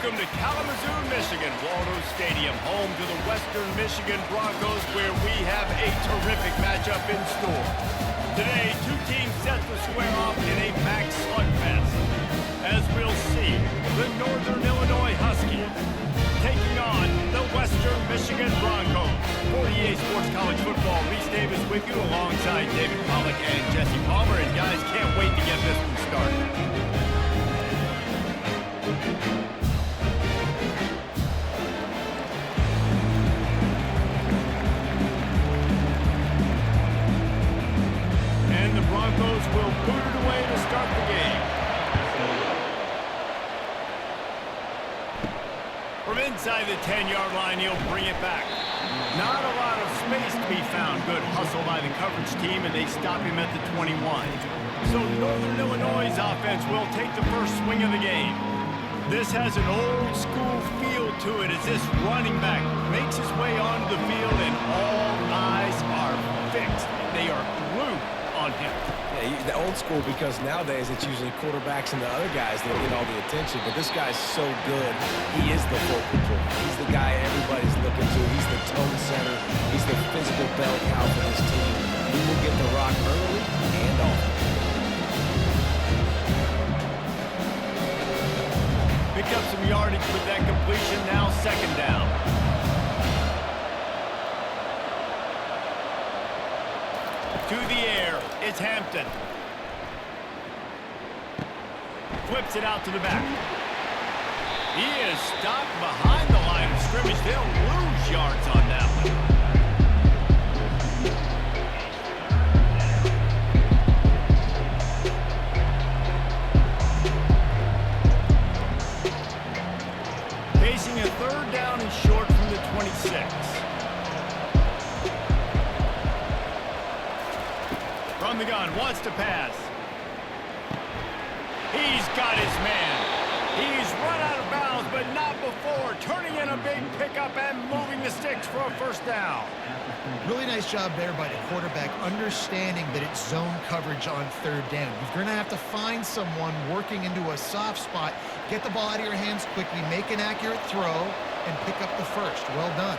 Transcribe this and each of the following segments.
Welcome to Kalamazoo, Michigan, Waldo Stadium, home to the Western Michigan Broncos, where we have a terrific matchup in store. Today, two teams set to square off in a MAC slugfest. As we'll see, the Northern Illinois Huskies taking on the Western Michigan Broncos. For EA Sports College Football, Reese Davis with you alongside David Pollack and Jesse Palmer. And guys, can't wait to get this one started. And the Broncos will boot it away to start the game. From inside the 10-yard line, he'll bring it back. Not a lot of space to be found. Good hustle by the coverage team, and they stop him at the 21. So Northern Illinois' offense will take the first swing of the game. This has an old-school feel to it as this running back makes his way onto the field, and all eyes are fixed. They are glued on him. Yeah, the old school, because nowadays it's usually quarterbacks and the other guys that get all the attention, but this guy's so good. He is the focal point. He's the guy everybody's looking to. He's the tone setter. He's the physical bell cow for this team. He will get the rock early and often. Pick up some yardage with that completion. Now second down. To the air, it's Hampton. Flips it out to the back. He is stopped behind the line of scrimmage. They'll lose yards on that one. Facing a third down and short from the 26. From the gun, wants to pass. He's got his man. He's run out of bounds, but not before. Turning in a big pickup and moving the sticks for a first down. Really nice job there by the quarterback, understanding that it's zone coverage on third down. You're going to have to find someone working into a soft spot, get the ball out of your hands quickly, make an accurate throw, and pick up the first. Well done.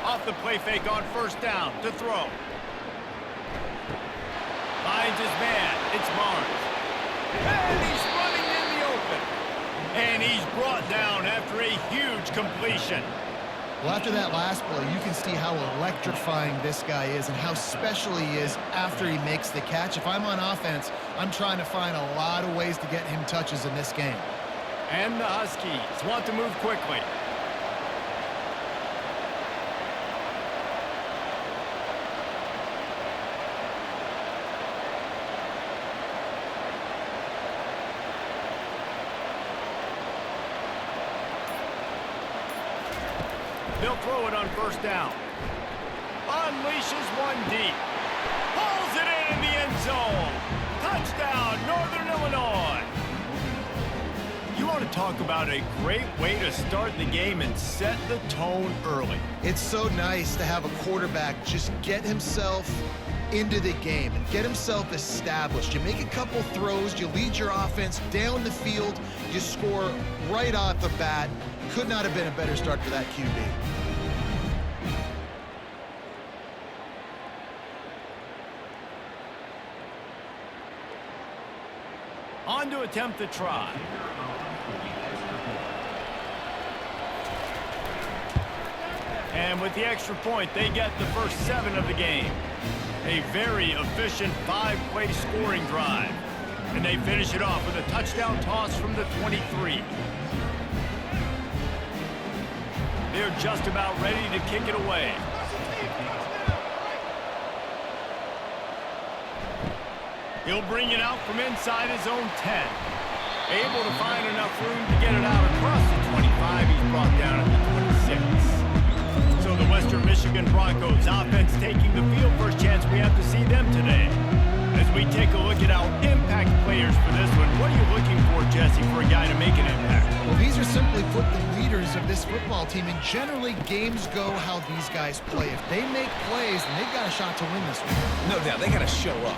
Off the play fake on first down to throw. Finds his man. It's Barnes. And he's running in the open. And he's brought down after a huge completion. Well, after that last play, you can see how electrifying this guy is and how special he is after he makes the catch. If I'm on offense, I'm trying to find a lot of ways to get him touches in this game. And the Huskies want to move quickly. They'll throw it on first down. Unleashes one deep. Pulls it in the end zone. Touchdown, Northern Illinois. You want to talk about a great way to start the game and set the tone early. It's so nice to have a quarterback just get himself into the game and get himself established. You make a couple throws, you lead your offense down the field, you score right off the bat. Could not have been a better start for that QB. On to attempt the try. And with the extra point, they get the first 7 of the game. A very efficient 5-play scoring drive. And they finish it off with a touchdown toss from the 23. They're just about ready to kick it away. He'll bring it out from inside his own 10. Able to find enough room to get it out across the 25. He's brought down at the 26. So the Western Michigan Broncos offense taking the field. First chance we have to see them today. As we take a look at our impact players for this one, what are you looking for, Jesse, for a guy to make an impact? Well, these are simply put the leaders of this this football team, and generally games go how these guys play. If they make plays, then they've got a shot to win this one. No doubt, they got to show up.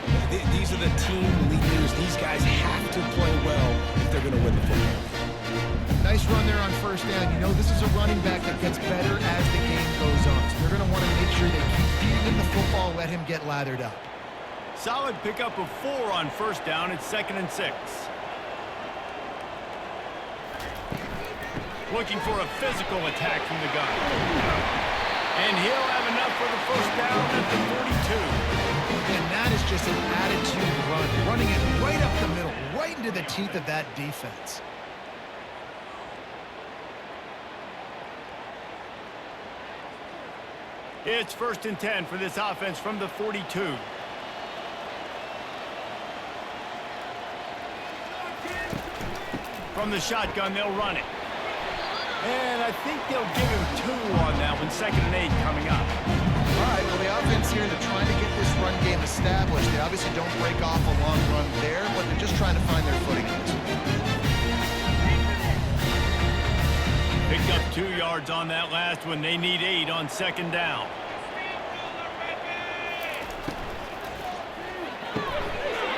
These are the team leaders. These guys have to play well if they're going to win the football. Nice run there on first down. You know, this is a running back that gets better as the game goes on. So they're going to want to make sure they keep feeding him the football, let him get lathered up. Solid pickup of 4 on first down. It's 2nd and 6. Looking for a physical attack from the gun. And he'll have enough for the first down at the 42. And that is just an attitude run, running it right up the middle, right into the teeth of that defense. It's 1st and 10 for this offense from the 42. From the shotgun, they'll run it. And I think they'll give him 2 on that one. 2nd and 8 coming up. All right, well, the offense here, they're trying to get this run game established. They obviously don't break off a long run there, but they're just trying to find their footing in this one. Picked up 2 yards on that last one. They need 8 on 2nd down.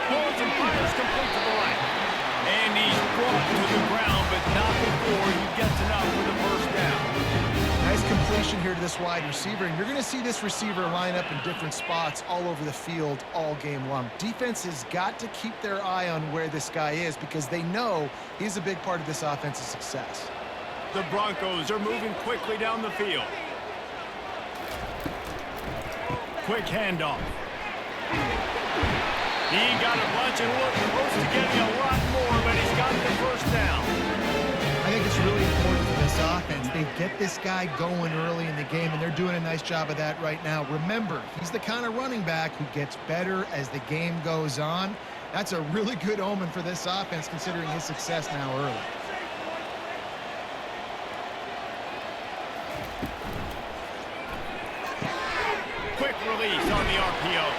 Pulls and fires complete to the right. And he's brought to the ground, but not before he gets enough for the first down. Nice completion here to this wide receiver, and you're going to see this receiver line up in different spots all over the field all game long. Defense has got to keep their eye on where this guy is because they know he's a big part of this offense's success. The Broncos are moving quickly down the field. Quick handoff. He got a bunch and looked close to getting a lot more, but he's got the first down. I think it's really important for this offense. They get this guy going early in the game, and they're doing a nice job of that right now. Remember, he's the kind of running back who gets better as the game goes on. That's a really good omen for this offense, considering his success now early. Quick release on the RPO.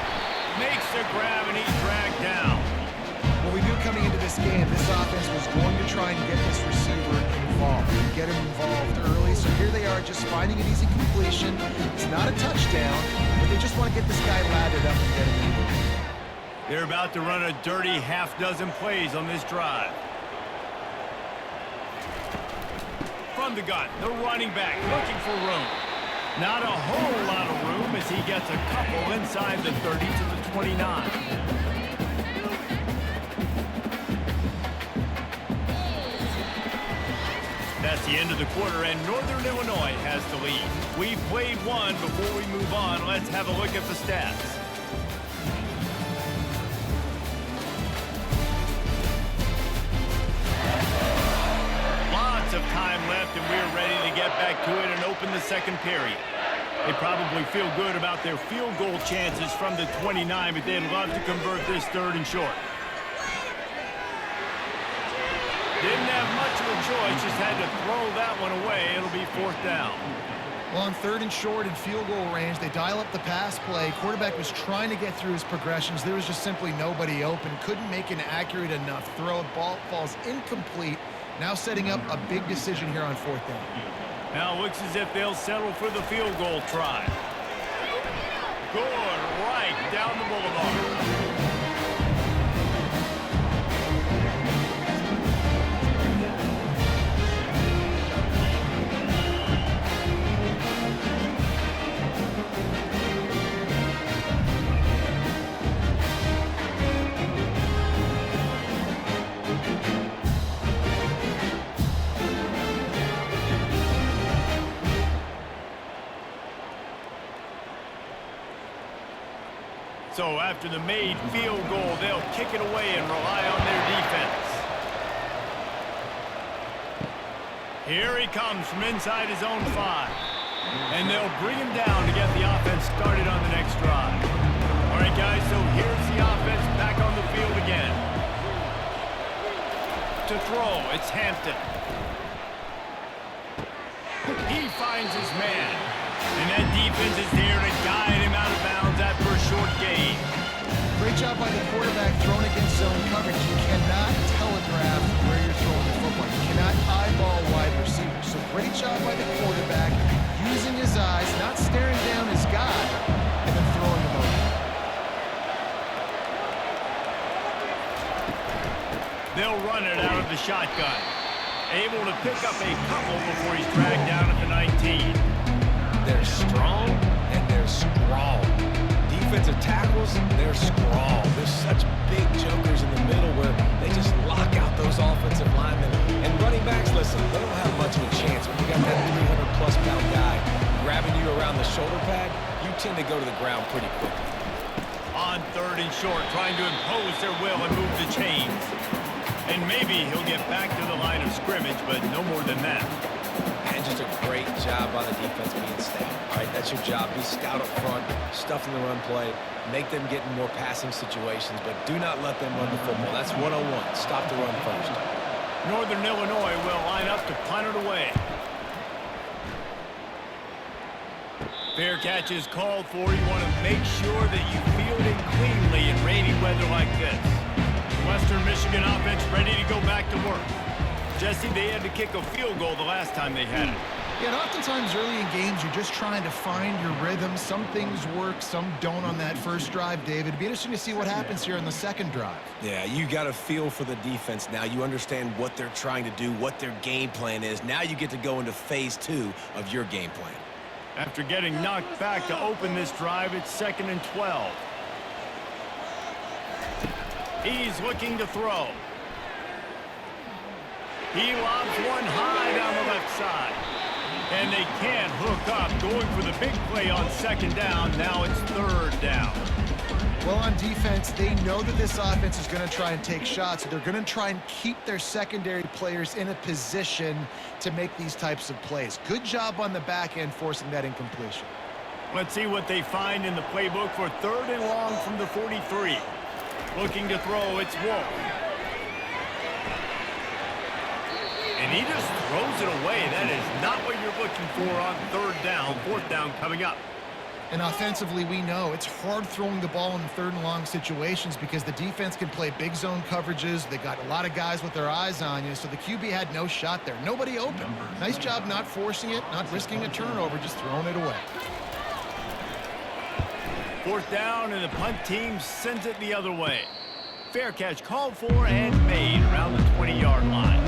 Makes the grab, and he's dragged down. Well, we knew coming into this game, this offense was going to try and get this receiver involved and get him involved early. So here they are just finding an easy completion. It's not a touchdown, but they just want to get this guy lathered up and get him involved. They're about to run a dirty half-dozen plays on this drive. From the gun, the running back looking for room. Not a whole lot of room as he gets a couple inside the 30 to the 29. That's the end of the quarter, and Northern Illinois has the lead. We've played one. Before we move on, let's have a look at the stats. Lots of time left, and we're ready to get back to it and open the second period. They probably feel good about their field goal chances from the 29, but they'd love to convert this 3rd and short. Didn't have much of a choice, just had to throw that one away. It'll be 4th down. Well, on 3rd and short in field goal range, they dial up the pass play. Quarterback was trying to get through his progressions. There was just simply nobody open. Couldn't make an accurate enough throw. Ball falls incomplete. Now setting up a big decision here on 4th down. Now it looks as if they'll settle for the field goal try. Good, right down the boulevard. So after the made field goal, they'll kick it away and rely on their defense. Here he comes from inside his own 5. And they'll bring him down to get the offense started on the next drive. All right, guys, so here's the offense back on the field again. To throw, it's Hampton. He finds his man. And that defense is there to guide him out of bounds after a short gain. Great job by the quarterback throwing against zone coverage. You cannot telegraph where you're throwing the football. You cannot not eyeball wide receivers. So great job by the quarterback, using his eyes, not staring down his guy, and then throwing him over. They'll run it out of the shotgun. Able to pick up a couple before he's dragged down at the 19. They're strong and they're strong. Defensive tackles, they're strong. There's such big jokers in the middle where they just lock out those offensive linemen. And running backs, listen, they don't have much of a chance. When you got that 300-plus pound guy grabbing you around the shoulder pad, you tend to go to the ground pretty quickly. On 3rd and short, trying to impose their will and move the chains. And maybe he'll get back to the line of scrimmage, but no more than that. And just a great job by the defense being stout. All right, that's your job. Be stout up front, stuff in the run play, make them get in more passing situations, but do not let them run the football. That's 101. Stop the run first. Northern Illinois will line up to punt it away. Fair catch is called for. You want to make sure that you field it cleanly in rainy weather like this. Western Michigan offense ready to go back to work. Jesse, they had to kick a field goal the last time they had it. Yeah, and oftentimes early in games, you're just trying to find your rhythm. Some things work, some don't on that first drive, David. It'd be interesting to see what happens here in the second drive. Yeah, you got to feel for the defense now. You understand what they're trying to do, what their game plan is. Now you get to go into phase 2 of your game plan. After getting knocked back to open this drive, it's 2nd and 12. He's looking to throw. He lobs one high down the left side. And they can't hook up. Going for the big play on 2nd down. Now it's 3rd down. Well, on defense, they know that this offense is going to try and take shots. They're going to try and keep their secondary players in a position to make these types of plays. Good job on the back end forcing that incompletion. Let's see what they find in the playbook for 3rd and long from the 43. Looking to throw, it's Wolf. And he just throws it away. That is not what you're looking for on 3rd down. 4th down coming up. And offensively, we know it's hard throwing the ball in 3rd and long situations because the defense can play big zone coverages. They got a lot of guys with their eyes on you, so the QB had no shot there. Nobody open. Nice job not forcing it, not risking a turnover, just throwing it away. 4th down, and the punt team sends it the other way. Fair catch called for and made around the 20-yard line.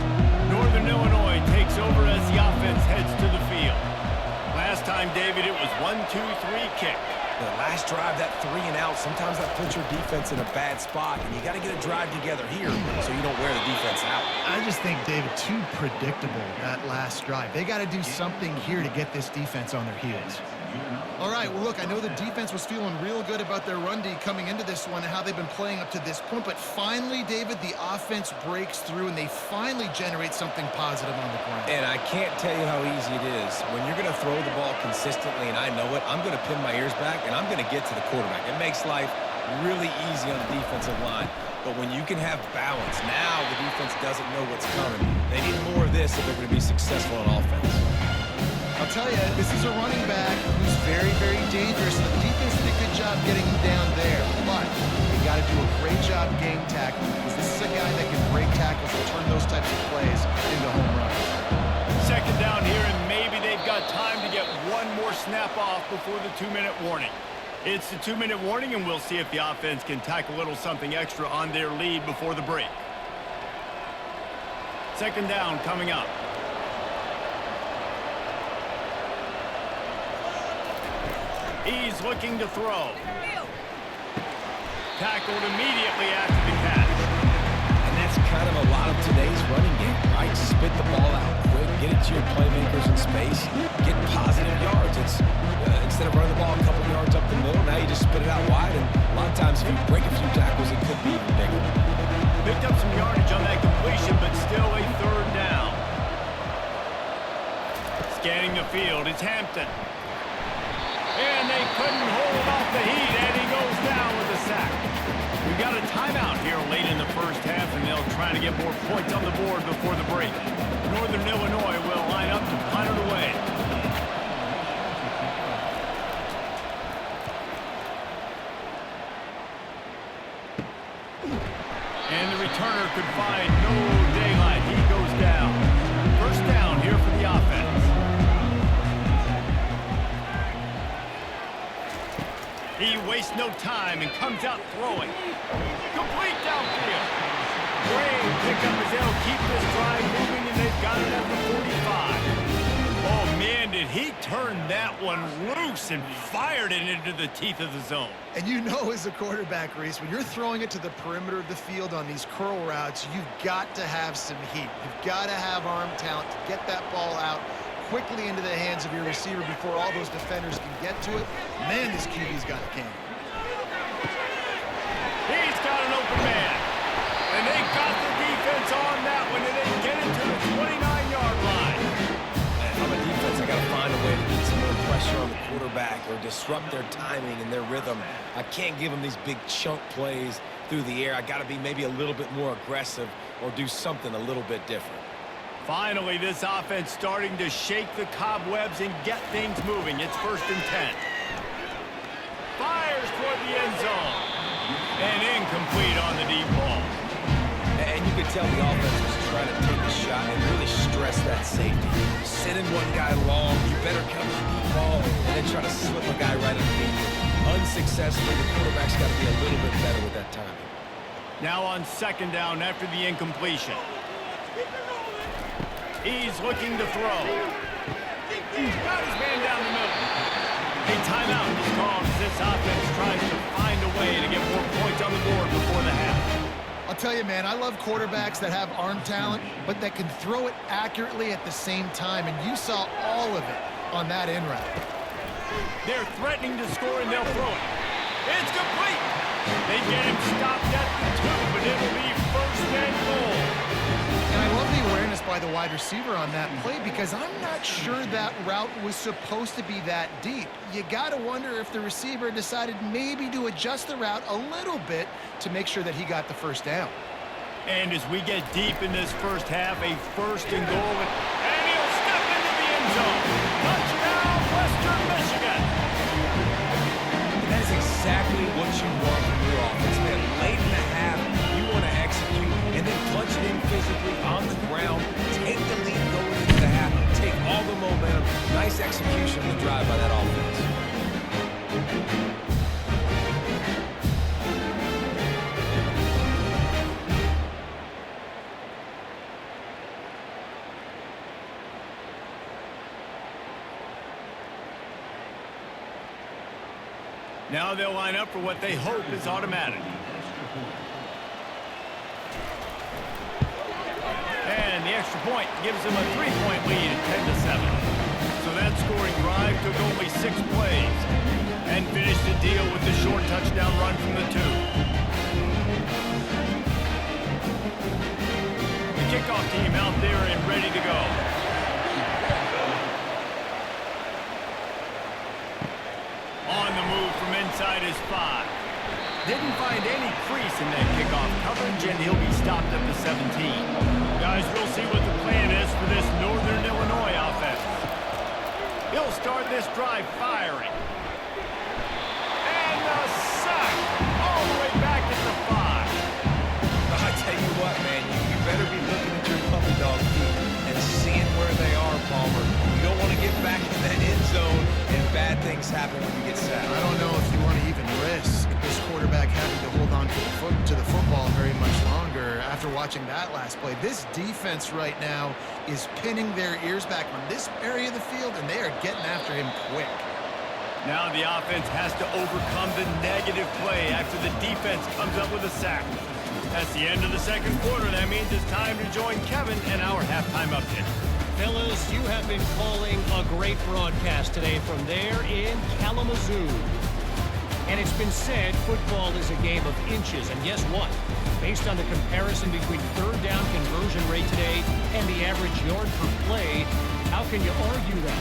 Northern Illinois takes over as the offense heads to the field. Last time, David, it was 1-2-3 kick. The last drive, that 3 and out, sometimes that puts your defense in a bad spot, and you got to get a drive together here so you don't wear the defense out. I just think, David, too predictable, that last drive. They got to do something here to get this defense on their heels. All right, well, look, I know the defense was feeling real good about their run D coming into this one and how they've been playing up to this point, but finally, David, the offense breaks through and they finally generate something positive on the ground. And I can't tell you how easy it is. When you're going to throw the ball consistently, and I know it, I'm going to pin my ears back and I'm going to get to the quarterback. It makes life really easy on the defensive line. But when you can have balance, now the defense doesn't know what's coming. They need more of this if they're going to be successful on offense. I'll tell you, this is a running back who's very, very dangerous. The defense did a good job getting him down there, but they got to do a great job game tackling because this is a guy that can break tackles and turn those types of plays into home runs. 2nd down here, and maybe they've got time to get one more snap off before the 2-minute warning. It's the 2-minute warning, and we'll see if the offense can tack a little something extra on their lead before the break. 2nd down coming up. He's looking to throw. Tackled immediately after the catch. And that's kind of a lot of today's running game, right? Spit the ball out quick, get it to your playmakers in space, get positive yards. It's instead of running the ball a couple yards up the middle, now you just spit it out wide. And a lot of times if you break a few tackles, it could be even bigger. Picked up some yardage on that completion, but still a 3rd down. Scanning the field, it's Hampton. And they couldn't hold off the heat, and he goes down with a sack. We've got a timeout here late in the first half, and they'll try to get more points on the board before the break. Northern Illinois will line up to punt it away. And the returner could find no daylight. He goes down. First down here for the offense. He wastes no time and comes out throwing. Complete downfield. Great pickup as they'll keep this drive moving, and they've got it at the 45. Oh, man, did he turn that one loose and fired it into the teeth of the zone. And you know, as a quarterback, Reese, when you're throwing it to the perimeter of the field on these curl routes, you've got to have some heat. You've got to have arm talent to get that ball out quickly into the hands of your receiver before all those defenders can get to it. Man, this QB's got a cannon. He's got an open man. And they got the defense on that one, and they get it to the 29-yard line. I'm a defense. I got to find a way to get some more pressure on the quarterback or disrupt their timing and their rhythm. I can't give them these big chunk plays through the air. I got to be maybe a little bit more aggressive or do something a little bit different. Finally, this offense starting to shake the cobwebs and get things moving. It's 1st and 10. Fires toward the end zone. And incomplete on the deep ball. And you could tell the offense was trying to take a shot and really stress that safety. Sending one guy long, you better cover the deep ball, and then try to slip a guy right underneath it. Unsuccessfully, the quarterback's got to be a little bit better with that timing. Now on 2nd down after the incompletion. He's looking to throw. He's got his man down the middle. A timeout is called as this offense tries to find a way to get more points on the board before the half. I'll tell you, man, I love quarterbacks that have arm talent, but that can throw it accurately at the same time, and you saw all of it on that in route. They're threatening to score, and they'll throw it. It's complete. They get him stopped at the 2, but it'll be 1st and goal. And I love the awareness by the wide receiver on that play because I'm not sure that route was supposed to be that deep. You got to wonder if the receiver decided maybe to adjust the route a little bit to make sure that he got the first down. And as we get deep in this first half, a 1st and goal, and he'll step into the end zone. Touchdown, Western Michigan. That is exactly what you want from your offense, man. Late in the half, you want to execute and then punch it in physically on the ground, take the lead going into the half, take all the momentum. Nice execution of the drive by that offense. Now they'll line up for what they hope is automatic. And the extra point gives them a 3-point lead at 10-7. So that scoring drive took only 6 plays and finished the deal with the short touchdown run from the 2. The kickoff team out there and ready to go. On the move from inside his 5. Didn't find any crease in that kickoff coverage, and he'll be stopped at the 17. Guys, we'll see what the plan is for this Northern Illinois offense. He'll start this drive firing. And the sack all the way back at the 5. I tell you what, man, you better be looking at your puppy dog feet and seeing where they are, Palmer. You don't want to get back in that end zone and bad things happen when you get sacked. I don't know if you want to even risk this quarterback having to hold on to the football very much longer after watching that last play. This defense right now is pinning their ears back on this area of the field, and they are getting after him quick. Now the offense has to overcome the negative play after the defense comes up with a sack. That's the end of the 2nd quarter. That means it's time to join Kevin and our halftime update. Fellas, you have been calling a great broadcast today from there in Kalamazoo. And it's been said football is a game of inches. And guess what? Based on the comparison between 3rd down conversion rate today and the average yard per play, how can you argue that?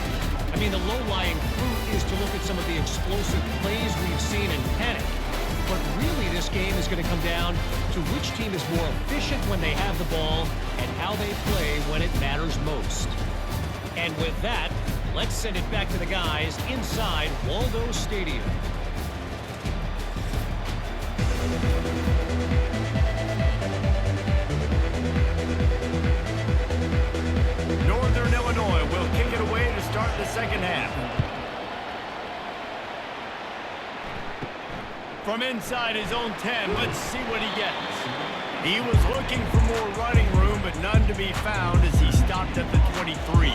I mean, the low-lying fruit is to look at some of the explosive plays we've seen in panic. But really, this game is going to come down to which team is more efficient when they have the ball and how they play when it matters most. And with that, let's send it back to the guys inside Waldo Stadium. From inside his own 10, let's see what he gets. He was looking for more running room, but none to be found as he stopped at the 23.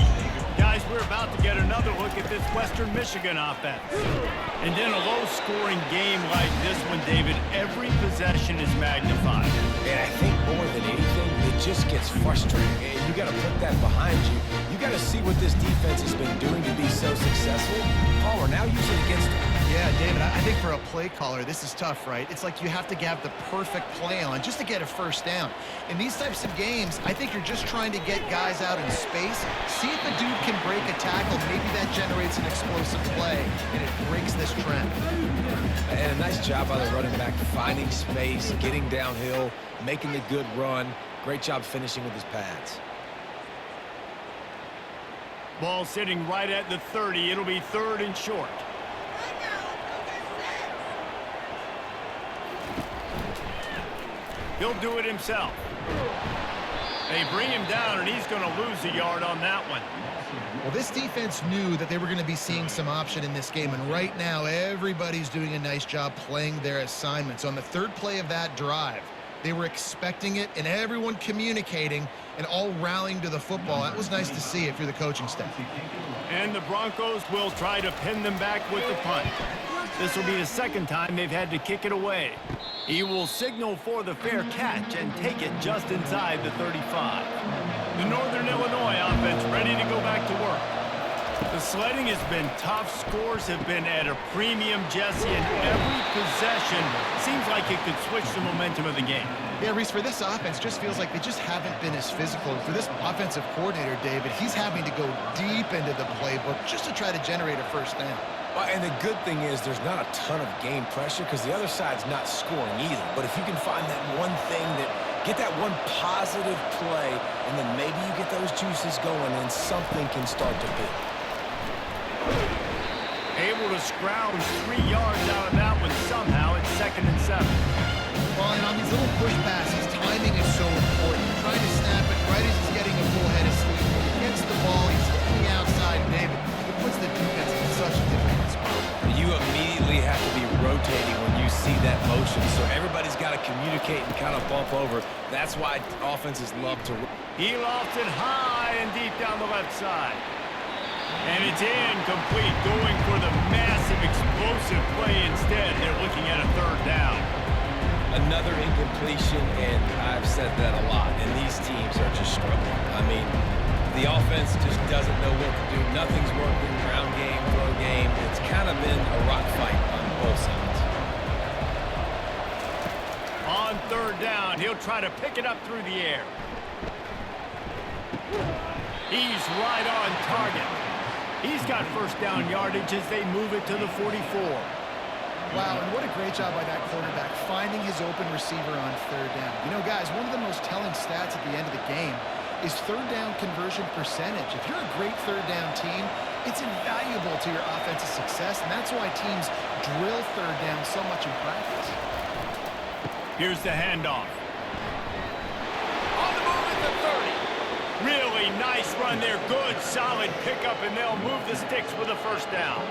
Guys, we're about to get another look at this Western Michigan offense. And in a low-scoring game like this one, David, every possession is magnified. And I think more than anything, it just gets frustrating. And you got to put that behind you. You got to see what this defense has been doing to be so successful. Palmer now using it against them. Yeah, David, I think for a play caller, this is tough, right? It's like you have to have the perfect play on just to get a first down. In these types of games, I think you're just trying to get guys out in space, see if the dude can break a tackle. Maybe that generates an explosive play, and it breaks this trend. And a nice job by the running back, finding space, getting downhill, making the good run. Great job finishing with his pads. Ball sitting right at the 30. It'll be 3rd and short. He'll do it himself. They bring him down, and he's going to lose a yard on that one. Well, this defense knew that they were going to be seeing some option in this game, and right now everybody's doing a nice job playing their assignments. On the 3rd play of that drive, they were expecting it, and everyone communicating and all rallying to the football. That was nice to see if you're the coaching staff. And the Broncos will try to pin them back with the punt. This will be the 2nd time they've had to kick it away. He will signal for the fair catch and take it just inside the 35. The Northern Illinois offense ready to go back to work. The sledding has been tough. Scores have been at a premium, Jesse, and every possession seems like it could switch the momentum of the game. Yeah, Reese, for this offense, just feels like they just haven't been as physical. For this offensive coordinator, David, he's having to go deep into the playbook just to try to generate a first down. Well, and the good thing is there's not a ton of game pressure because the other side's not scoring either. But if you can find that one thing get that one positive play, and then maybe you get those juices going and something can start to build. Able to scrounge 3 yards out of that one somehow. It's 2nd and 7. Well, and on these little push passes, timing is so important. You're trying to snap it right as he's getting a full head of steam. When he gets the ball, he's hitting the outside, David. It puts the defense in such a difficult spot. You immediately have to be rotating when you see that motion, so everybody's got to communicate and kind of bump over. That's why offenses love to... He lofts it high and deep down the left side. And it's incomplete, going for the massive explosive play instead. They're looking at a 3rd down. Another incompletion, and I've said that a lot, and these teams are just struggling. I mean, the offense just doesn't know what to do. Nothing's working, ground game, throw game. It's kind of been a rock fight on both sides. On 3rd down, he'll try to pick it up through the air. He's right on target. He's got first down yardage as they move it to the 44. Wow, and what a great job by that quarterback, finding his open receiver on 3rd down. You know, guys, one of the most telling stats at the end of the game is 3rd down conversion percentage. If you're a great 3rd down team, it's invaluable to your offensive success, and that's why teams drill 3rd down so much in practice. Here's the handoff. On the move at the 30. Really nice run there. Good, solid pickup, and they'll move the sticks with a first down.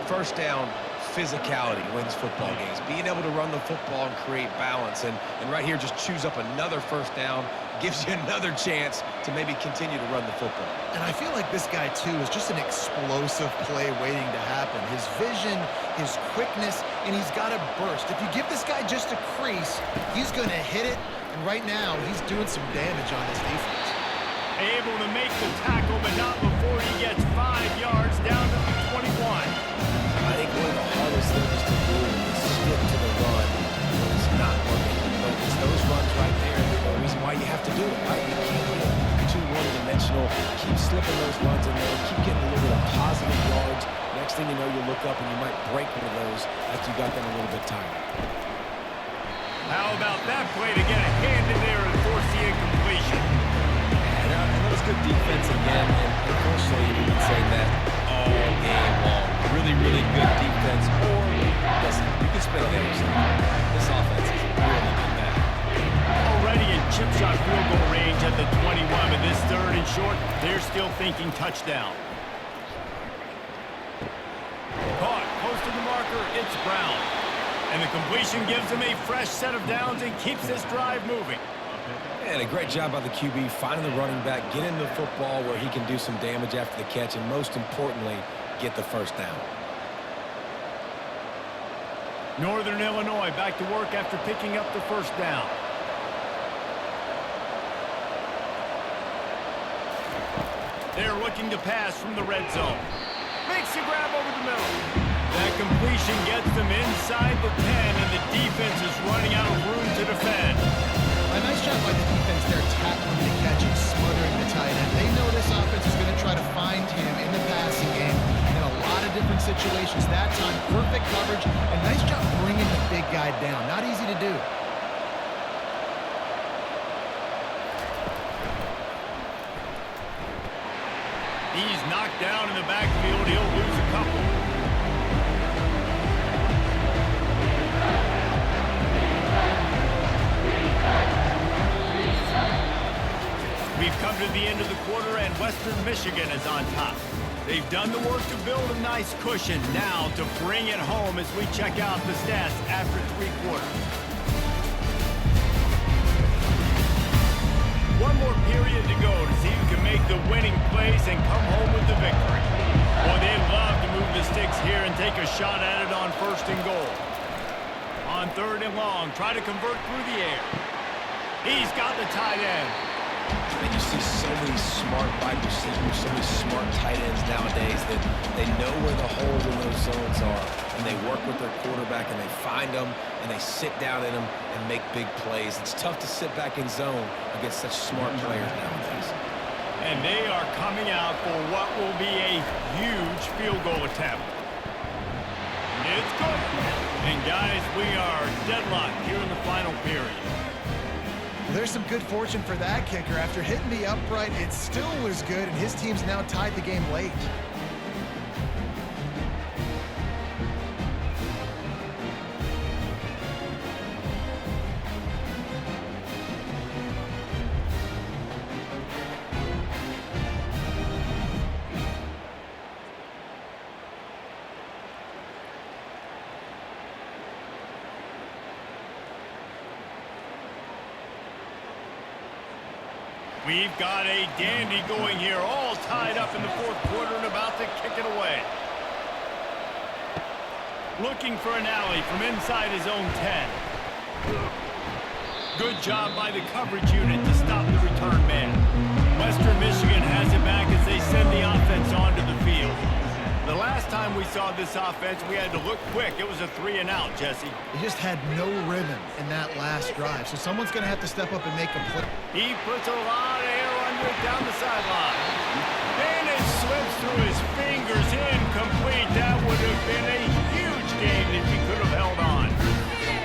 First down, physicality wins football games. Being able to run the football and create balance. And right here, just choose up another first down, gives you another chance to maybe continue to run the football. And I feel like this guy, too, is just an explosive play waiting to happen. His vision, his quickness, and he's got a burst. If you give this guy just a crease, he's going to hit it. And right now, he's doing some damage on this defense. Able to make the tackle, but not before he gets 5 yards down to the 21. I think one of the hardest things to do is stick to the run when it's not working. But it's those runs right there that are the reason why you have to do it, right? You can't get too one-dimensional. Keep slipping those runs in there. Keep getting a little bit of positive yards. Next thing you know, you look up and you might break one of those after you got them a little bit tired. How about that play to get a hand in there and force the incompletion? That was good defense again, and unfortunately, you can say that all game long. Really, really good defense. Or, listen, you can spin on the other side. This offense has really been bad. Already in chip shot field goal range at the 21, but this 3rd and short, they're still thinking touchdown. Caught, close to the marker, it's Brown. And the completion gives him a fresh set of downs and keeps this drive moving. And a great job by the QB finding the running back, getting the football where he can do some damage after the catch, and most importantly, get the first down. Northern Illinois back to work after picking up the first down. They're looking to pass from the red zone. Makes a grab over the middle. That completion gets them inside the 10, and the defense is running out of room to defend. A nice job by the defense there, tackling the catch and smothering the tight end. They know this offense is going to try to find him in the passing game in a lot of different situations. That time, perfect coverage, and nice job bringing the big guy down. Not easy to do. He's knocked down in the backfield. He'll lose a couple. We've come to the end of the quarter, and Western Michigan is on top. They've done the work to build a nice cushion. Now to bring it home as we check out the stats after 3 quarters. One more period to go to see who can make the winning plays and come home with the victory. Boy, they love to move the sticks here and take a shot at it on 1st and goal. On 3rd and long, try to convert through the air. He's got the tight end. And you see so many smart wide receivers, so many smart tight ends nowadays that they know where the holes in those zones are, and they work with their quarterback, and they find them, and they sit down in them and make big plays. It's tough to sit back in zone against such smart players nowadays. And they are coming out for what will be a huge field goal attempt. It's good. And guys, we are deadlocked here in the final period. There's some good fortune for that kicker. After hitting the upright, it still was good, and his team's now tied the game late. We've got a dandy going here, all tied up in the 4th quarter and about to kick it away. Looking for an alley from inside his own 10. Good job by the coverage unit to stop the return man. Western Michigan has it back as they send the offense onto the field. The last time we saw this offense, we had to look quick. It was a 3-and-out, Jesse. They just had no rhythm in that last drive, so someone's going to have to step up and make a play. He puts a lot of air under it down the sideline. And it slips through his fingers, incomplete. That would have been a huge game if he could have held on.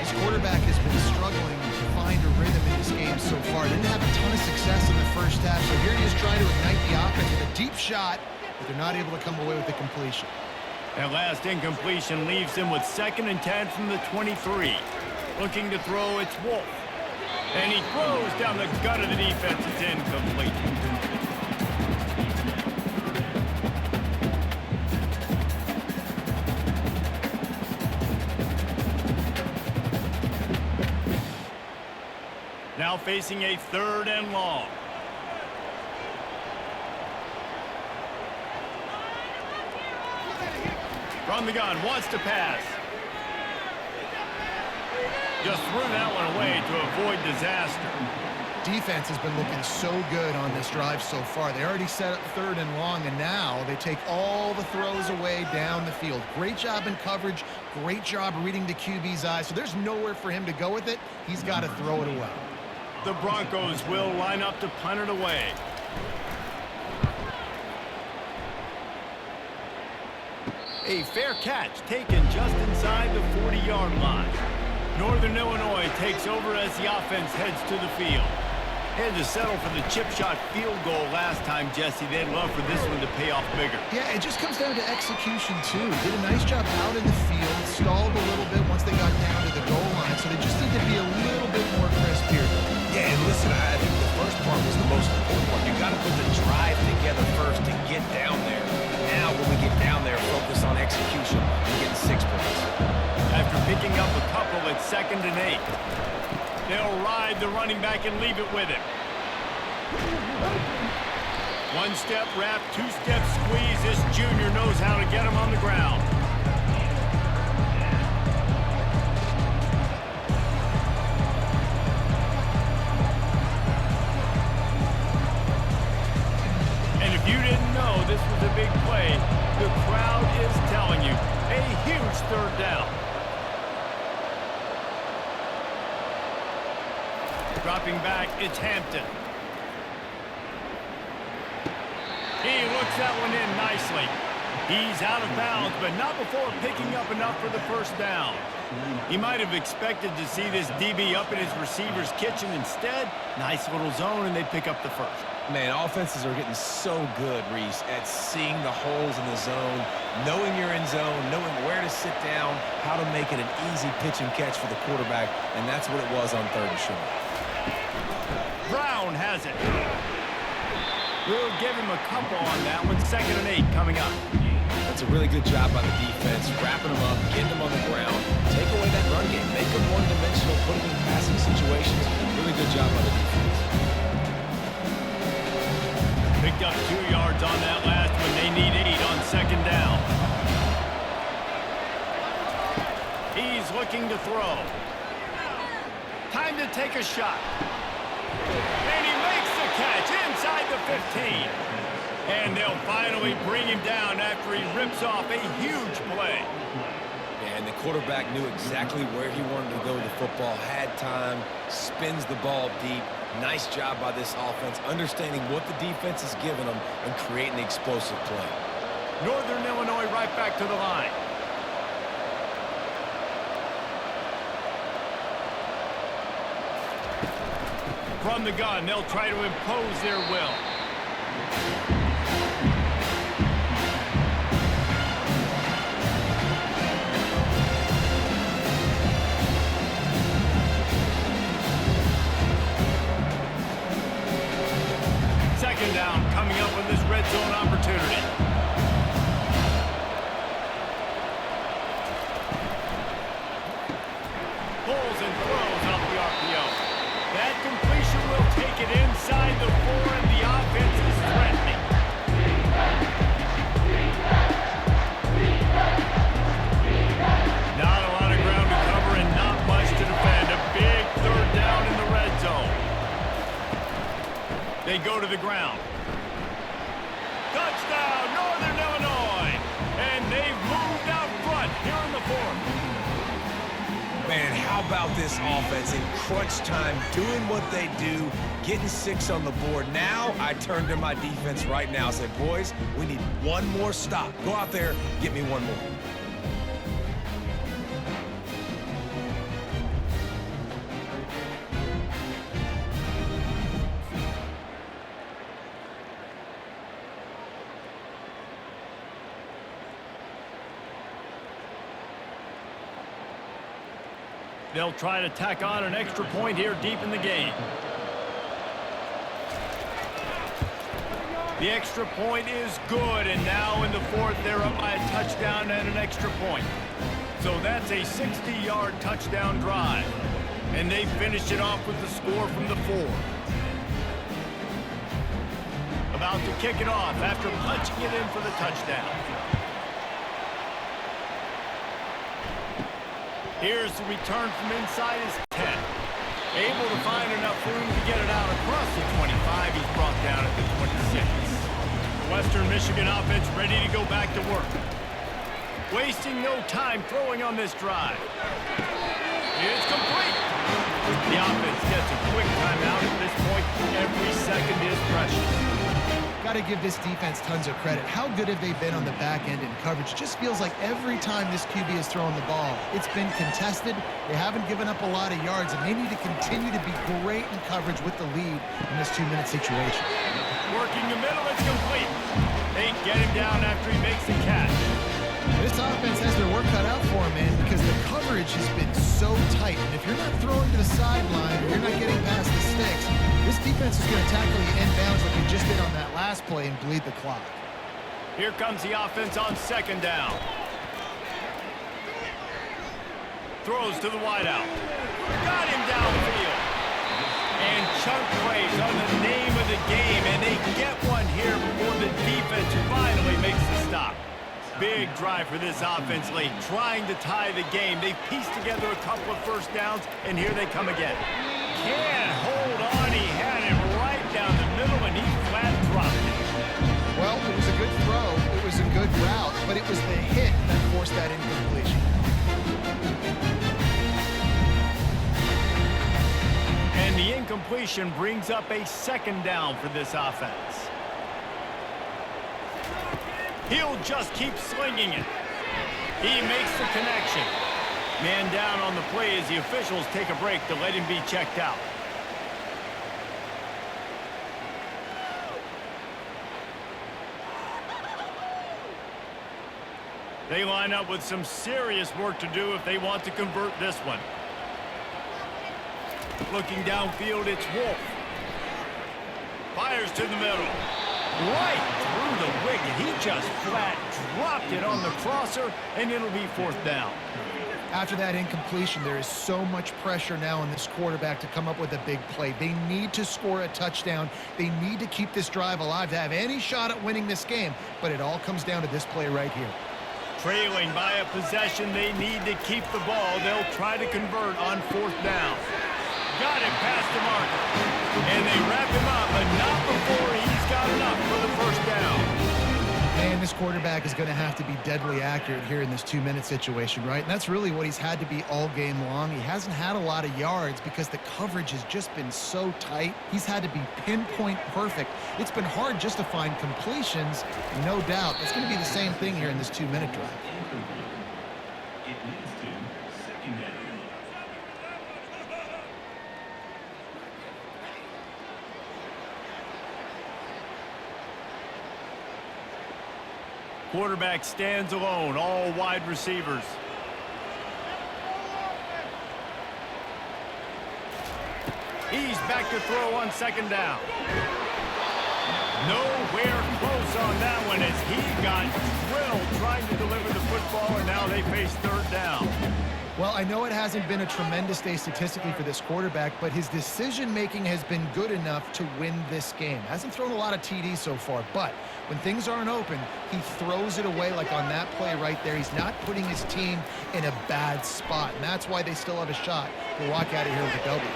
His quarterback has been struggling to find a rhythm in this game so far. Didn't have a ton of success in the first half, so here he is trying to ignite the offense with a deep shot, but they're not able to come away with the completion. That last incompletion leaves him with 2nd and 10 from the 23. Looking to throw, it's Wolf. And he throws down the gut of the defense. It's incomplete. Now facing a 3rd and long. From the gun, wants to pass. Just threw that one away to avoid disaster. Defense has been looking so good on this drive so far. They already set up 3rd and long, and now they take all the throws away down the field. Great job in coverage. Great job reading the QB's eyes. So there's nowhere for him to go with it. He's got to throw it away. The Broncos will line up to punt it away. A fair catch taken just inside the 40-yard line. Northern Illinois takes over as the offense heads to the field. Had to settle for the chip shot field goal last time, Jesse. They'd love for this one to pay off bigger. Yeah, it just comes down to execution, too. Did a nice job out in the field, stalled a little bit once they got down to the goal line, so they just need to be a little bit more crisp here. Yeah, and listen, I think the first part was the most important one. You got to put the drive together first to get down there. Now, when we get down down there, focus on execution, and getting 6 points. After picking up a couple, it's 2nd and 8. They'll ride the running back and leave it with him. 1-step wrap, 2-step squeeze. This junior knows how to get him on the ground. And if you didn't know this was a big play, the crowd is telling you. A huge 3rd down. Dropping back, it's Hampton. He looks that one in nicely. He's out of bounds, but not before picking up enough for the 1st down. He might have expected to see this DB up in his receiver's kitchen. Instead, nice little zone, and they pick up the 1st. Man, offenses are getting so good, Reese, at seeing the holes in the zone, knowing you're in zone, knowing where to sit down, how to make it an easy pitch and catch for the quarterback, and that's what it was on 3rd and short. Brown has it. We'll give him a couple on that one. 2nd and 8 coming up. That's a really good job by the defense, wrapping them up, getting them on the ground, take away that run game, make them one-dimensional, put them in passing situations. Really good job by the defense. Picked up 2 yards on that last one. They need 8 on 2nd down. He's looking to throw. Time to take a shot. And he makes the catch inside the 15. And they'll finally bring him down after he rips off a huge play. And the quarterback knew exactly where he wanted to go with the football, had time, spins the ball deep. Nice job by this offense, understanding what the defense is giving them and creating the explosive play. Northern Illinois right back to the line. From the gun, they'll try to impose their will. Second down coming up with this red zone opportunity. Pulls and throws off the RPO. That completion will take it inside the 4, and the offense is threatening. Not a lot of ground to cover and not much to defend. A big 3rd down in the red zone. They go to the ground. Touchdown, Northern Illinois! And they've moved out front here in the 4th. Man, how about this offense in crunch time, doing what they do, getting 6 on the board. Now I turn to my defense right now and say, boys, we need one more stop. Go out there, get me one more. They'll try to tack on an extra point here deep in the game. The extra point is good, and now in the 4th, they're up by a touchdown and an extra point. So that's a 60-yard touchdown drive. And they finish it off with the score from the 4. About to kick it off after punching it in for the touchdown. Here's the return from inside his 10. Able to find enough room to get it out across the 25. He's brought down at the 26. Western Michigan offense ready to go back to work. Wasting no time throwing on this drive. It's complete. The offense gets a quick timeout at this point. Every second is precious. Got to give this defense tons of credit. How good have they been on the back end in coverage? Just feels like every time this QB is throwing the ball, it's been contested. They haven't given up a lot of yards, and they need to continue to be great in coverage with the lead in this 2-minute situation. Working the middle, it's complete. They get him down after he makes the catch. This offense has their work cut out for them, man, because the coverage has been so tight. And if you're not throwing to the sideline, or you're not getting past the sticks, this defense is going to tackle you inbounds like you just did on that last play and bleed the clock. Here comes the offense on second down. Throws to the wideout. Got him downfield. And chunk plays are the name of the game, and they get one here before the defense finally makes the stop. Big drive for this offense late, trying to tie the game. They pieced together a couple of first downs, and here they come again. Can't hold on. He had it right down the middle, and he flat dropped it. Well, it was a good throw. It was a good route, but it was the hit that forced that incompletion. And the incompletion brings up a second down for this offense. He'll just keep slinging it. He makes the connection. Man down on the play as the officials take a break to let him be checked out. They line up with some serious work to do if they want to convert this one. Looking downfield, it's Wolf. Fires to the middle. Right through the wicket. He just flat dropped it on the crosser, and it'll be fourth down. After that incompletion, there is so much pressure now on this quarterback to come up with a big play. They need to score a touchdown. They need to keep this drive alive to have any shot at winning this game, but it all comes down to this play right here. Trailing by a possession, they need to keep the ball. They'll try to convert on fourth down. Got him past the marker. And they wrap him up, but not before he's got enough for the first down. Man, this quarterback is going to have to be deadly accurate here in this 2-minute situation, right? And that's really what he's had to be all game long. He hasn't had a lot of yards because the coverage has just been so tight. He's had to be pinpoint perfect. It's been hard just to find completions, no doubt. It's going to be the same thing here in this 2-minute drive. Quarterback stands alone, all wide receivers. He's back to throw on second down. Nowhere close on that one as he got drilled trying to deliver the football, and now they face third down. Well, I know it hasn't been a tremendous day statistically for this quarterback, but his decision-making has been good enough to win this game. Hasn't thrown a lot of TDs so far, but when things aren't open, he throws it away like on that play right there. He's not putting his team in a bad spot, and that's why they still have a shot to walk out of here with a W.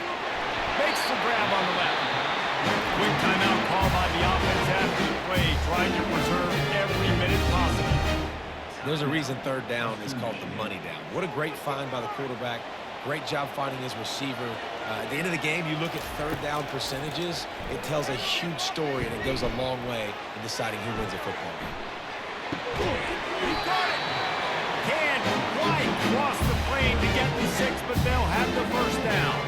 Makes the grab on the left. Quick timeout call by the offense after the play, trying to preserve every minute possible. There's a reason third down is called the money down. What a great find by the quarterback. Great job finding his receiver. At the end of the game, you look at third down percentages, it tells a huge story, and it goes a long way in deciding who wins a football game. He got it! Can't quite cross the plane to get the 6, but they'll have the first down.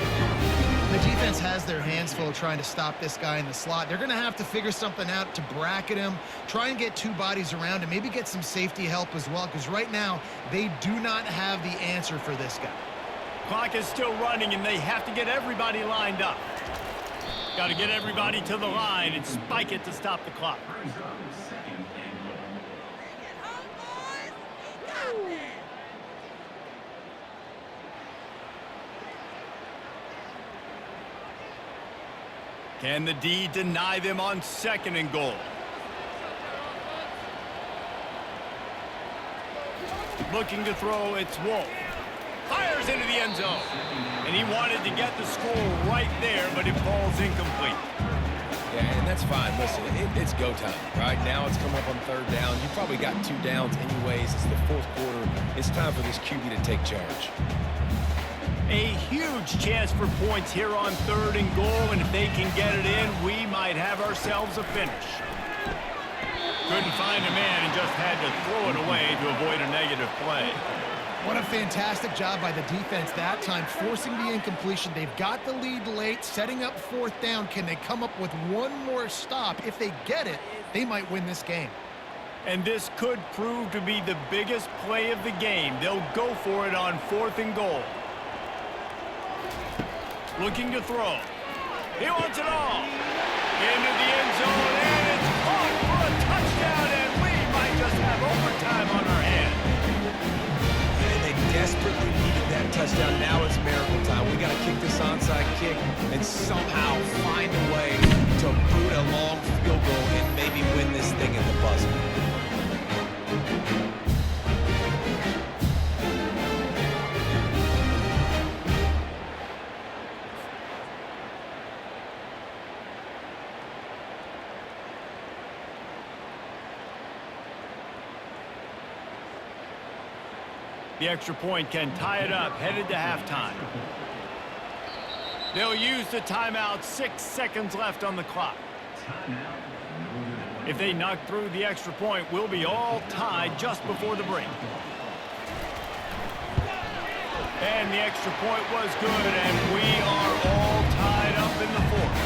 The defense has their hands full trying to stop this guy in the slot. They're going to have to figure something out to bracket him, try and get two bodies around him, maybe get some safety help as well, because right now they do not have the answer for this guy. Clock is still running, and they have to get everybody lined up. Got to get everybody to the line and spike it to stop the clock. Can the D deny them on second and goal? Looking to throw, it's Wolf. Fires into the end zone. And he wanted to get the score right there, but it falls incomplete. Yeah, and that's fine. Listen, it's go time. Right now it's come up on third down. You probably got 2 downs anyways. It's the fourth quarter. It's time for this QB to take charge. A huge chance for points here on third and goal, and if they can get it in, we might have ourselves a finish. Couldn't find a man and just had to throw it away to avoid a negative play. What a fantastic job by the defense that time, forcing the incompletion. They've got the lead late, setting up fourth down. Can they come up with one more stop? If they get it, they might win this game. And this could prove to be the biggest play of the game. They'll go for it on fourth and goal. Looking to throw. He wants it all. Into the end zone, and it's caught for a touchdown, and we might desperately needed that touchdown. Now it's miracle time. We got to kick this onside kick and somehow find a way to boot a long field goal and maybe win this thing at the buzzer. The extra point can tie it up, headed to halftime. They'll use the timeout, 6 seconds left on the clock. If they knock through the extra point, we'll be all tied just before the break. And the extra point was good, and we are all tied up in the fourth.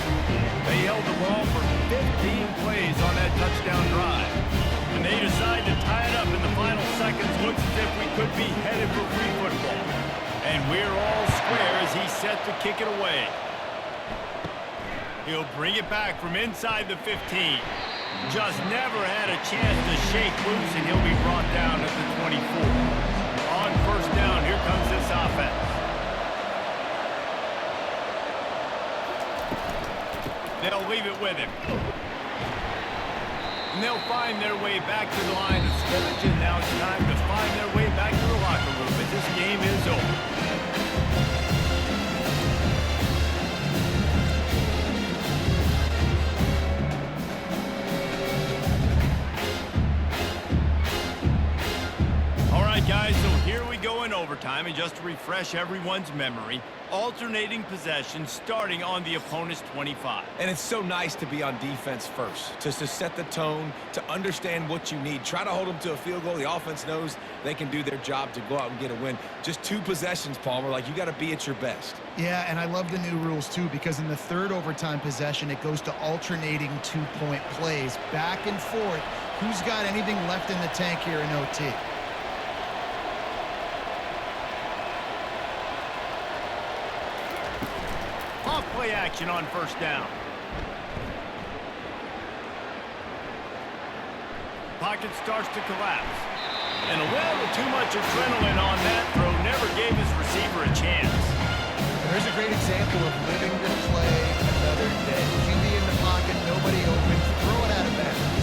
They held the ball for 15 plays on that touchdown drive. And they decide to tie it up in the final seconds. Looks as if we could be headed for free football. And we're all square as he's set to kick it away. He'll bring it back from inside the 15. Just never had a chance to shake loose, and he'll be brought down at the 24. On first down, here comes this offense. They'll leave it with him. And they'll find their way back to the line of scrimmage, and now it's time to find their way back to the locker room as this game is over. All right, guys, so here we go in overtime, and just to refresh everyone's memory, alternating possession starting on the opponent's 25. And it's so nice to be on defense first, just to set the tone, to understand what you need. Try to hold them to a field goal. The offense knows they can do their job to go out and get a win. Just 2 possessions, Palmer. Like, you got to be at your best. Yeah, and I love the new rules, too, because in the third overtime possession, it goes to alternating 2-point plays, back and forth. Who's got anything left in the tank here in OT? Play action on first down. Pocket starts to collapse. And a little too much adrenaline on that throw never gave his receiver a chance. There's a great example of living to play another day. QB in the pocket, nobody open, throw it out of bounds.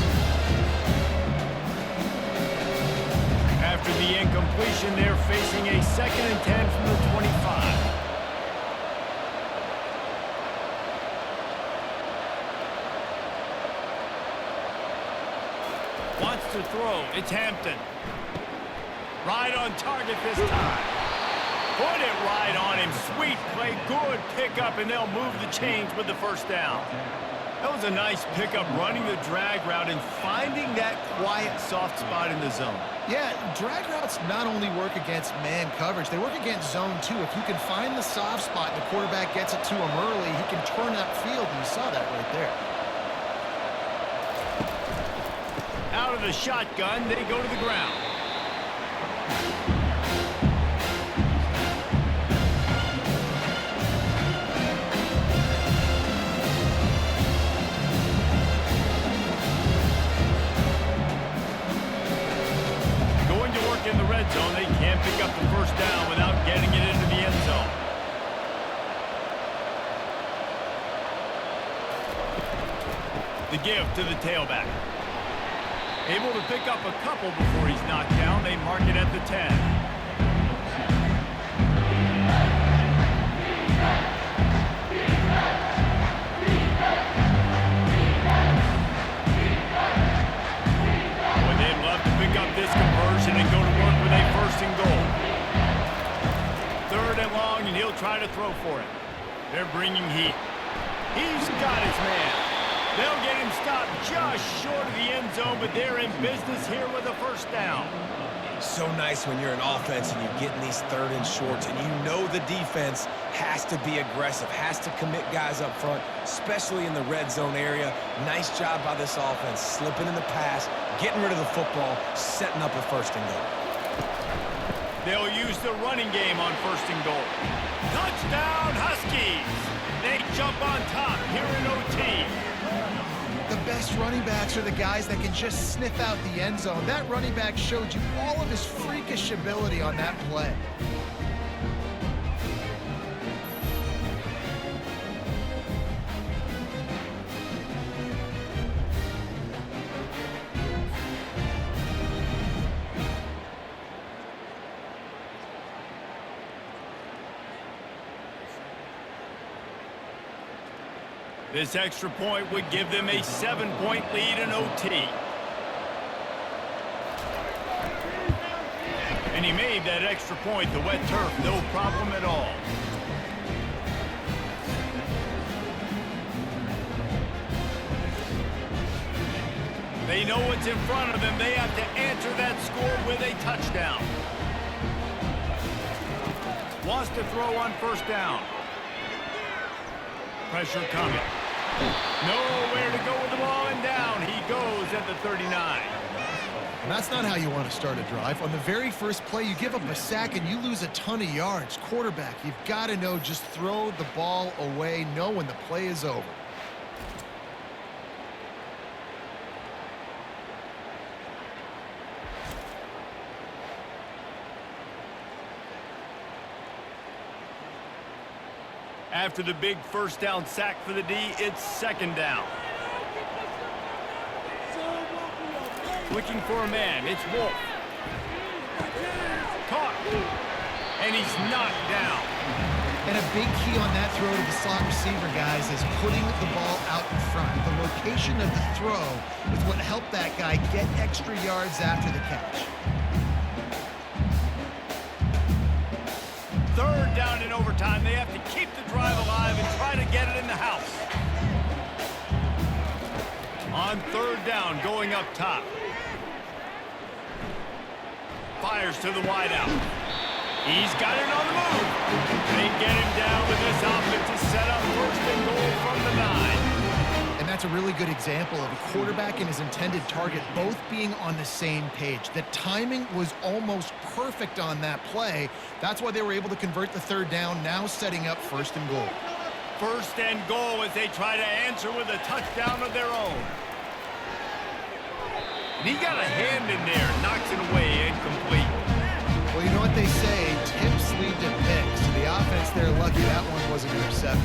After the incompletion, they're facing a 2nd and 10 from the 25. Wants to throw. It's Hampton. Right on target this time. Put it right on him. Sweet play. Good pickup, and they'll move the chains with the first down. That was a nice pickup, running the drag route and finding that quiet, soft spot in the zone. Yeah, drag routes not only work against man coverage, they work against zone too. If you can find the soft spot and the quarterback gets it to him early, he can turn that field, and you saw that right there. Out of the shotgun, they go to the ground. Going to work in the red zone, they can't pick up the first down without getting it into the end zone. The give to the tailback. Able to pick up a couple before he's knocked down. They mark it at the 10. Boy, they'd love to pick up this conversion and go to work with a 1st and goal. 3rd and long, and he'll try to throw for it. They're bringing heat. He's got his man. They'll get him stopped just short of the end zone, but they're in business here with a first down. So nice when you're an offense and you get in these 3rd and shorts, and you know the defense has to be aggressive, has to commit guys up front, especially in the red zone area. Nice job by this offense, slipping in the pass, getting rid of the football, setting up a 1st and goal. They'll use the running game on 1st and goal. Touchdown, Huskies! They jump on top here in OT. The best running backs are the guys that can just sniff out the end zone. That running back showed you all of his freakish ability on that play. This extra point would give them a 7-point lead in OT. And he made that extra point, the wet turf, no problem at all. They know what's in front of them. They have to answer that score with a touchdown. Wants to throw on first down. Pressure coming. Nowhere to go with the ball, and down he goes at the 39. And that's not how you want to start a drive. On the very first play, you give up a sack and you lose a ton of yards. Quarterback, you've got to know, just throw the ball away, know when the play is over. After the big first down sack for the D, it's second down. Looking for a man, it's Wolf. Caught. And he's knocked down. And a big key on that throw to the slot receiver, guys, is putting the ball out in front. The location of the throw is what helped that guy get extra yards after the catch. Third down in overtime. They have to keep the drive alive and try to get it in the house. On third down, going up top. Fires to the wideout. He's got it on the move. They get him down with this offensive setup. First and goal from the 9. And that's a really good example of a quarterback and his intended target both being on the same page. The timing was almost perfect on that play. That's why they were able to convert the third down, now setting up first and goal. First and goal as they try to answer with a touchdown of their own. And he got a hand in there, knocks it away, incomplete. Well, you know what they say, tips lead to picks. The offense, they're lucky that one wasn't intercepted.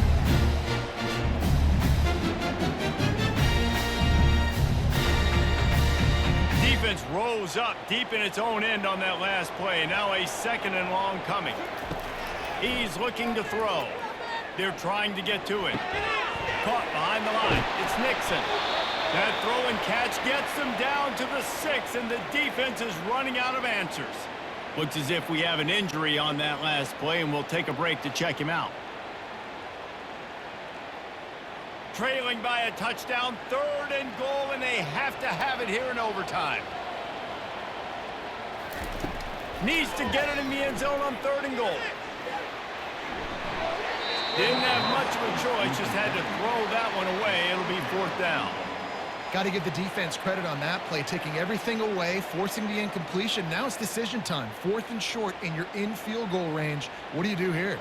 Defense rose up deep in its own end on that last play. Now a second and long coming. He's looking to throw. They're trying to get to it. Caught behind the line. It's Nixon. That throw and catch gets them down to the 6, and the defense is running out of answers. Looks as if we have an injury on that last play, and we'll take a break to check him out. Trailing by a touchdown, third and goal, and they have to have it here in overtime. Needs to get it in the end zone on third and goal. Didn't have much of a choice, just had to throw that one away. It'll be fourth down. Got to give the defense credit on that play, taking everything away, forcing the incompletion. Now it's decision time. Fourth and short, and you're in field goal range. What do you do here?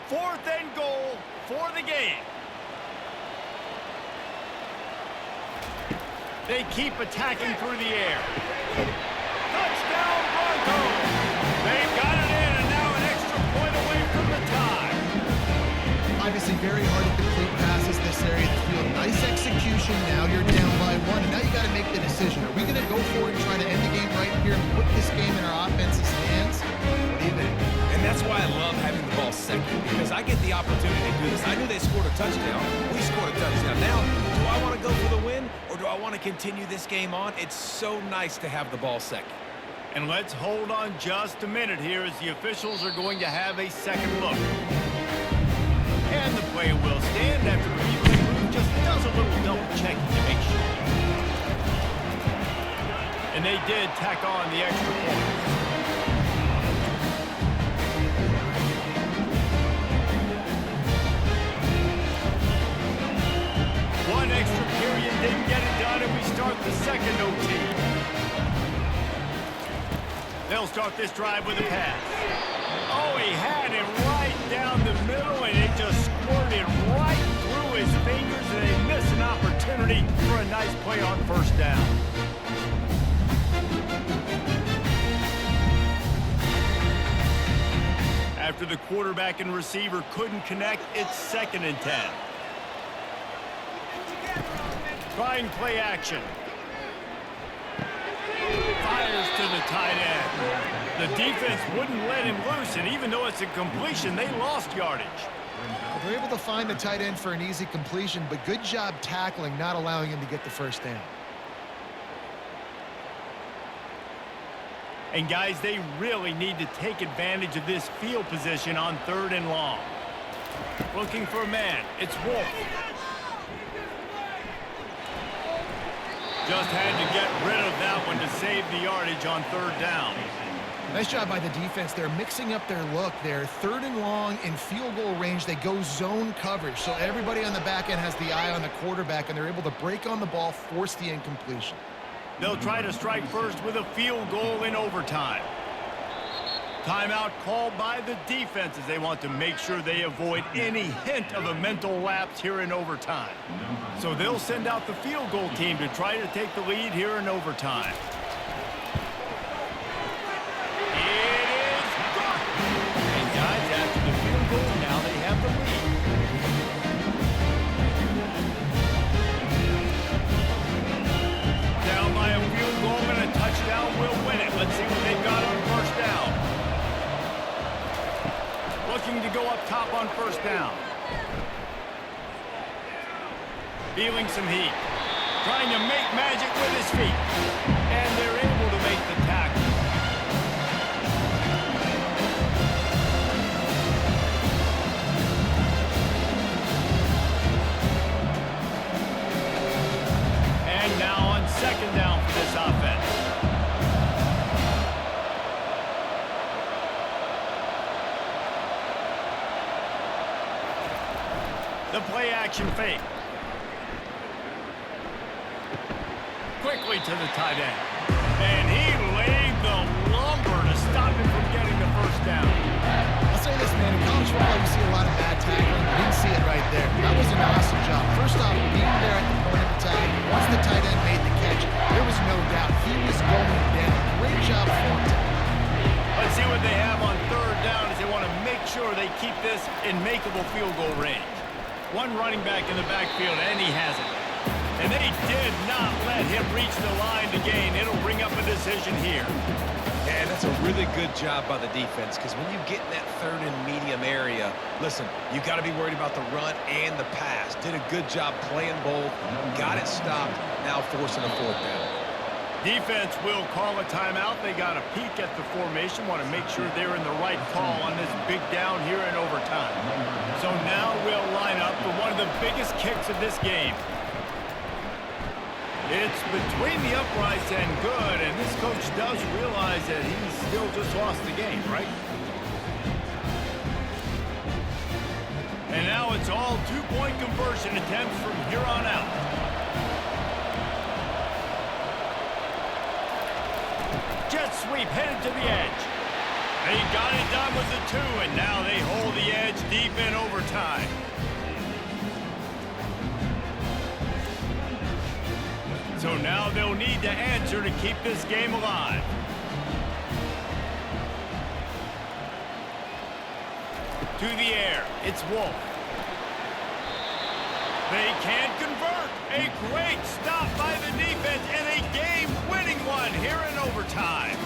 Fourth and goal for the game. They keep attacking through the air. Touchdown Broncos! They've got it in, and now an extra point away from the tie. Obviously very hard to complete passes this area of the field. Nice execution. Now you're down by 1, and now you got to make the decision. Are we going to go for it and try to end the game right here and put this game in our offense's hands? What do you think? And that's why I love having the ball second, because I get the opportunity to do this. I knew they scored a touchdown. We scored a touchdown. Now, do I want to go for the win, or do I want to continue this game on? It's so nice to have the ball second. And let's hold on just a minute here as the officials are going to have a second look. And the play will stand after the replay room just does a little double checking to make sure. And they did tack on the extra point. One extra period didn't get it done, and we start the second OT. They'll start this drive with a pass. Oh, he had it right down the middle, and it just squirted right through his fingers, and they missed an opportunity wise play on first down. After the quarterback and receiver couldn't connect, it's 2nd and 10. Trying play action. Fires to the tight end. The defense wouldn't let him loose, and even though it's a completion, they lost yardage. They're able to find the tight end for an easy completion, but good job tackling, not allowing him to get the first down. And guys, they really need to take advantage of this field position on 3rd and long. Looking for a man. It's Wolf. Just had to get rid of that one to save the yardage on 3rd down. Nice job by the defense. They're mixing up their look there. 3rd and long in field goal range. They go zone coverage. So everybody on the back end has the eye on the quarterback, and they're able to break on the ball, force the incompletion. They'll try to strike first with a field goal in overtime. Timeout called by the defense as they want to make sure they avoid any hint of a mental lapse here in overtime. So they'll send out the field goal team to try to take the lead here in overtime. It is good. And guys, after the field goal, now they have the lead. Down by a field goal and a touchdown will win it. Let's see what they've got on first down. Looking to go up top on first down. Feeling some heat. Trying to make magic with his feet. And they're able to make the tackle. And now on 2nd down for this offense. The play action fake. Quickly to the tight end. And he laid the lumber to stop him from getting the first down. I'll say this, man. In college football, you see a lot of bad tackling. You didn't see it right there. That was an awesome job. First off, being there at the point of attack, once the tight end made the catch, there was no doubt he was going down. Great job for him. Let's see what they have on 3rd down as they want to make sure they keep this in makeable field goal range. One running back in the backfield, and he has it. And they did not let him reach the line to gain. It'll bring up a decision here. And that's a really good job by the defense, because when you get in that 3rd and medium area, listen, you got to be worried about the run and the pass. Did a good job playing both, got it stopped, now forcing a 4th down. Defense will call a timeout. They got a peek at the formation, want to make sure they're in the right call on this big down here in overtime. So now we'll line up for one of the biggest kicks of this game. It's between the uprights and good, and this coach does realize that he's still just lost the game, right? And now it's all 2-point conversion attempts from here on out. Jet sweep headed to the edge. They got it done with the 2, and now they hold the edge deep in overtime. So now they'll need to answer to keep this game alive. To the air, it's Wolf. They can't convert. A great stop by the defense and a game-winning one here in overtime.